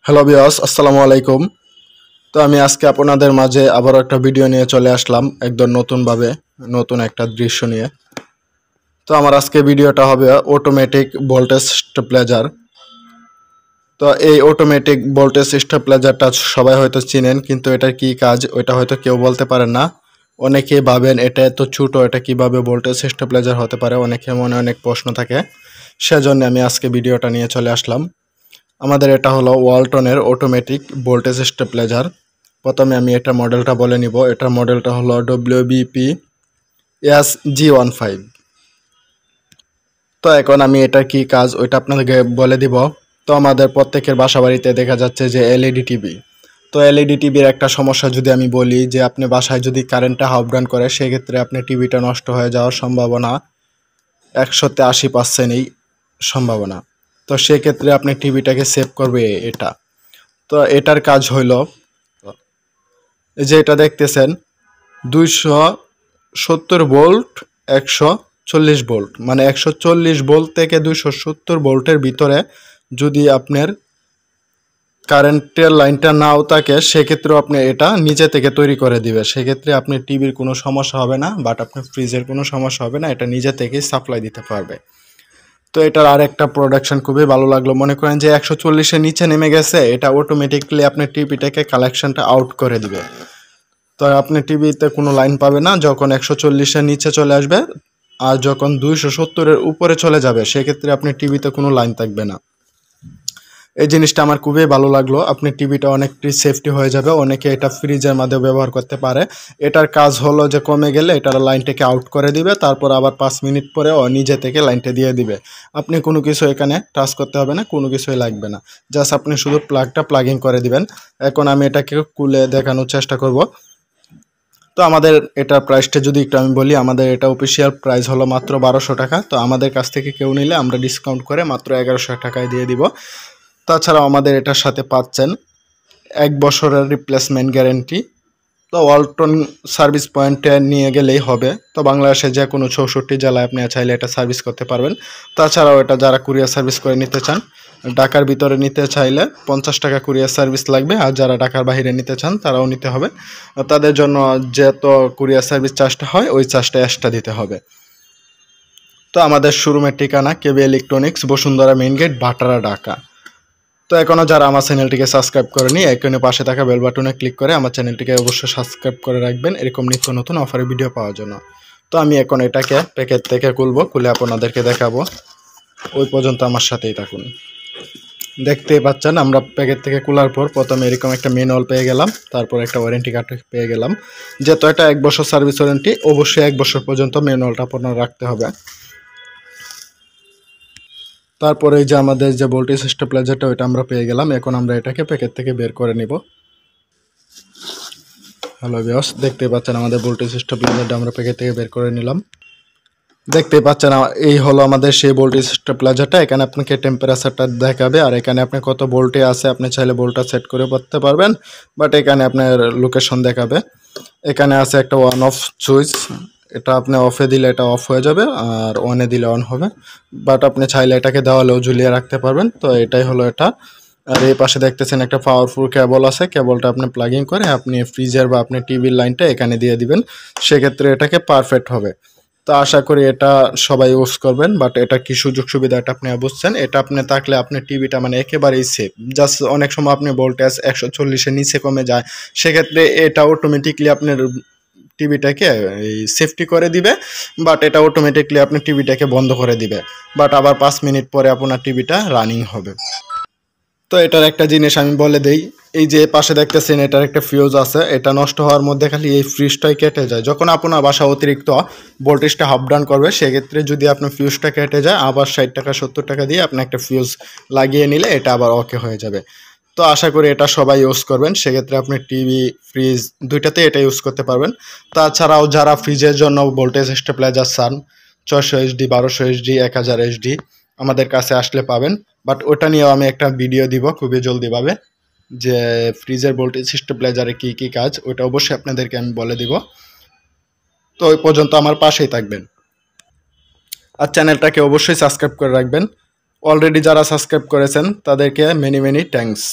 Hello viewers, আসসালামু আলাইকুম। তো আমি আজকে আপনাদের মাঝে আবারও একটা ভিডিও নিয়ে চলে আসলাম একদম নতুনভাবে, নতুন একটা দৃশ্য নিয়ে। তো আমার আজকে ভিডিওটা হবে অটোমেটিক ভোল্টেজ স্টেবিলাইজার। তো এই অটোমেটিক ভোল্টেজ স্টেবিলাইজারটা সবাই হয়তো চিনেন, কিন্তু এটার কি কাজ ওইটা হয়তো কেউ বলতে পারেন না। অনেকেই ভাবেন এটা এত ছোট, এটা কিভাবে ভোল্টেজ স্টেবিলাইজার হতে পারে, অনেকের মনে অনেক প্রশ্ন থাকে। সেজন্য আমি আজকে ভিডিওটা নিয়ে চলে আসলাম। আমাদের এটা হলো ওয়ালটনের অটোমেটিক ভোল্টেজ স্টেবিলাইজার। প্রথমে আমি এটা মডেলটা বলে নিব। এটার মডেলটা হলো WBP-SG15। তো এখন আমি এটা কি কাজ ওইটা আপনাদেরকে বলে দিব। তো আমাদের প্রত্যেকের বাসাবাড়িতে দেখা যাচ্ছে যে এলইডি টিভি। তো এলইডি টিভির একটা সমস্যা যদি আমি বলি, যে আপনি বাসায় যদি কারেন্টটা হাফ ডাউন করে সেক্ষেত্রে আপনি টিভিটা নষ্ট হয়ে যাওয়ার সম্ভাবনা 100-80%ই সম্ভাবনা। তো সেক্ষেত্রে আপনি টিভিটাকে সেভ করবে এটা। তো এটার কাজ হইল, এই যে এটা দেখতেছেন 270 ভোল্ট 140 ভোল্ট, মানে 140 ভোল্ট থেকে 270 ভোল্টের ভিতরে যদি আপনার কারেন্টের লাইনটা নাও থাকে সেক্ষেত্রেও আপনি এটা নিজে থেকে তৈরি করে দিবে। সেক্ষেত্রে আপনি টিভির কোনো সমস্যা হবে না, বাট আপনার ফ্রিজের কোনো সমস্যা হবে না, এটা নিজে থেকেই সাপ্লাই দিতে পারবে। তো এটার আর একটা প্রোডাকশন খুবই ভালো লাগলো। মনে করেন যে 140-এর নিচে নেমে গেছে, এটা অটোমেটিকলি আপনার টিভিটাকে কালেকশনটা আউট করে দিবে। তো আপনি টিভিতে কোনো লাইন পাবে না যখন 140-এর নিচে চলে আসবে, আর যখন 270-এর উপরে চলে যাবে সেক্ষেত্রে আপনি টিভিতে কোনো লাইন থাকবে না। এই জিনিসটা আমার খুবই ভালো লাগলো। আপনি টিভিটা অনেকটাই সেফটি হয়ে যাবে। অনেকে এটা ফ্রিজের মাধ্যমে ব্যবহার করতে পারে। এটার কাজ হলো যে কমে গেলে এটার লাইনটাকে আউট করে দিবে, তারপর আবার 5 মিনিট পরে নিজে থেকে লাইনটা দিয়ে দিবে। আপনি কোনো কিছু এখানে টাচ করতে হবে না, কোনো কিছুই লাগবে না, জাস্ট আপনি শুধু প্লাগটা প্লাগ ইন করে দিবেন। এখন আমি এটাকে খুলে দেখানোর চেষ্টা করব। তো আমাদের এটার প্রাইসটা যদি একটু আমি বলি, আমাদের এটা অফিসিয়াল প্রাইস হলো মাত্র 1200 টাকা। তো আমাদের কাছ থেকে কেউ নিলে আমরা ডিসকাউন্ট করে মাত্র 1100 টাকায় দিয়ে দিব। তাছাড়াও আমাদের এটার সাথে পাচ্ছেন 1 বছরের রিপ্লেসমেন্ট গ্যারেন্টি। তো ওয়ালটন সার্ভিস পয়েন্টে নিয়ে গেলেই হবে। তো বাংলাদেশে যে কোনো 64 জেলায় আপনি চাইলে এটা সার্ভিস করতে পারবেন। তাছাড়াও এটা যারা কুরিয়ার সার্ভিস করে নিতে চান, ঢাকার ভিতরে নিতে চাইলে 50 টাকা কুরিয়ার সার্ভিস লাগবে, আর যারা ঢাকার বাইরে নিতে চান তারাও নিতে হবে। তাদের জন্য যত কুরিয়ার সার্ভিস চার্জটা হয় ওই চার্জটা এক্সট্রা দিতে হবে। তো আমাদের শোরুমের ঠিকানা KB electronics, Bashundhara main gate, Bhatara, Dhaka. তো এখনও যারা আমার চ্যানেলটিকে সাবস্ক্রাইব করেনি, এখানে পাশে থাকা বেল বাটনে ক্লিক করে আমার চ্যানেলটিকে অবশ্যই সাবস্ক্রাইব করে রাখবেন এরকম নিত্য নতুন অফারের ভিডিও পাওয়ার জন্য। তো আমি এখন এটাকে প্যাকেট থেকে খুলে আপনাদেরকে দেখাবো। ওই পর্যন্ত আমার সাথেই থাকুন। দেখতেই পাচ্ছেন আমরা প্যাকেট থেকে খোলার পর প্রথমে এরকম একটা ম্যানুয়াল পেয়ে গেলাম, তারপর একটা ওয়ারেন্টি কার্ড পেয়ে গেলাম। যেহেতু এটা 1 বছর সার্ভিস ওয়ারেন্টি, অবশ্যই 1 বছর পর্যন্ত ম্যানুয়ালটা আপনার রাখতে হবে। তারপরে এই যে আমাদের যে ভোল্টেজ স্টেবিলাইজারটা ওইটা আমরা পেয়ে গেলাম। এখন আমরা এটাকে প্যাকেট থেকে বের করে নিব। হ্যালো ভিউয়ার্স, দেখতে পাচ্ছেন আমাদের ভোল্টেজ স্টেবিলাইজারটা আমরা প্যাকেট থেকে বের করে নিলাম। দেখতে পাচ্ছেন এই হলো আমাদের সেই ভোল্টেজ স্টেবিলাইজারটা। এখানে আপনাকে টেম্পারেচারটা দেখাবে, আর এখানে আপনি কত ভোল্টে আছে আপনি চাইলে ভোল্টটা সেট করে করতে পারবেন, বাট এখানে আপনার লোকেশন দেখাবে। এখানে আছে একটা অন অফ সুইচ, এটা আপনি অফে দিলে এটা অফ হয়ে যাবে, আর অনে দিলে অন হবে। বাট আপনি চাইলে এটাকে দেওয়ালেও ঝুলিয়ে রাখতে পারবেন। তো এটাই হলো এটা। আর এই পাশে দেখতেছেন একটা পাওয়ারফুল কেবল আছে। কেবলটা আপনি প্লাগিং করে আপনি ফ্রিজের বা আপনি টিভির লাইনটা এখানে দিয়ে দিবেন, সেক্ষেত্রে এটাকে পারফেক্ট হবে। তো আশা করি এটা সবাই ইউজ করবেন। বাট এটা কি সুযোগ সুবিধা এটা আপনি বুঝছেন। এটা আপনি থাকলে আপনি টিভিটা মানে একেবারেই সেফ। জাস্ট অনেক সময় আপনি ভোল্টেজ 140-এর নিচে কমে যায়, সেক্ষেত্রে এটা অটোমেটিকলি আপনার টিভিটাকে সেফটি করে দিবে, বাট এটা অটোমেটিকলি আপনার টিভিটাকে বন্ধ করে দিবে, বাট আবার 5 মিনিট পরে আপনার টিভিটা রানিং হবে। তো এটার একটা জিনিস আমি বলে দেই, এই যে পাশে দেখতেছেন এটার একটা ফিউজ আছে। এটা নষ্ট হওয়ার মধ্যে খালি এই ফ্রিজটাই কেটে যায়। যখন আপনার বাসা অতিরিক্ত ভোল্টেজটা হাফ ডাউন করবে সেক্ষেত্রে যদি আপনার ফিউজটা কেটে যায়, আবার 60 টাকা 70 টাকা দিয়ে আপনি একটা ফিউজ লাগিয়ে নিলে এটা আবার ওকে হয়ে যাবে। তো আশা করি এটা সবাই ইউজ করবেন, সেক্ষেত্রে আপনি টিভি ফ্রিজ দুইটাতে এটা ইউজ করতে পারবেন। তাছাড়াও যারা ফ্রিজের জন্য ভোল্টেজ স্টেবিলাইজার চান 600 HD, 1200 HD, 1000 HD আমাদের কাছে আসলে পাবেন। বাট ওটা নিয়েও আমি একটা ভিডিও দিব খুবই জলদিভাবে, যে ফ্রিজের ভোল্টেজ স্টেবিলাইজারে কী কী কাজ ওটা অবশ্যই আপনাদেরকে আমি বলে দিব। তো ওই পর্যন্ত আমার পাশেই থাকবেন, আর চ্যানেলটাকে অবশ্যই সাবস্ক্রাইব করে রাখবেন। অলরেডি যারা সাবস্ক্রাইব করেছেন তাদেরকে মেনি মেনি থ্যাঙ্কস।